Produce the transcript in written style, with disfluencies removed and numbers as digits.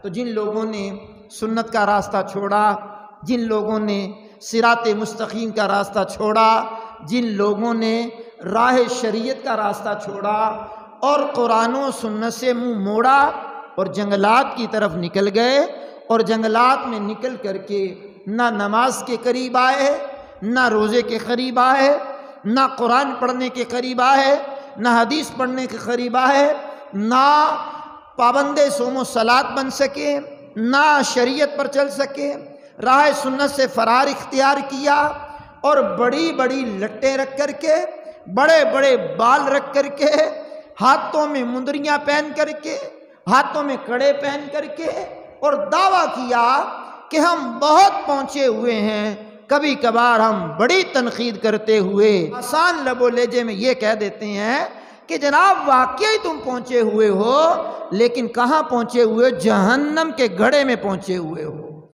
تو جن لوگوں نے سنت کا راستہ چھوڑا، جن لوگوں نے صراط مستقیم کا راستہ چھوڑا، جن لوگوں نے راہ شریعت کا راستہ چھوڑا اور قرآن و سنت سے منہ موڑا اور جنگلات کی طرف نکل گئے، اور جنگلات میں نکل کر کے نہ نماز کے قریب آئے، نہ روزے کے قریب آئے، نہ قرآن پڑھنے کے قریب آئے، نہ حدیث پڑھنے کے قریب آئے، نہ پابند صوم و صلات بن سکے، نہ شریعت پر چل سکے، راہ سنت سے فرار اختیار کیا، اور بڑی بڑی لٹیں رکھ کر کے، بڑے بڑے بال رکھ کر کے، ہاتھوں میں مندریاں پہن کر کے، ہاتھوں میں کڑے پہن کر کے، اور دعویٰ کیا کہ ہم بہت پہنچے ہوئے ہیں، کبھی کبھار ہم بڑی تنقید کرتے ہوئے آسان لب و لہجے میں یہ کہہ دیتے ہیں کہ جناب واقعی تم پہنچے ہوئے ہو، لیکن کہاں پہنچے ہوئے؟ جہنم کے گڑھے میں پہنچے ہوئے ہو۔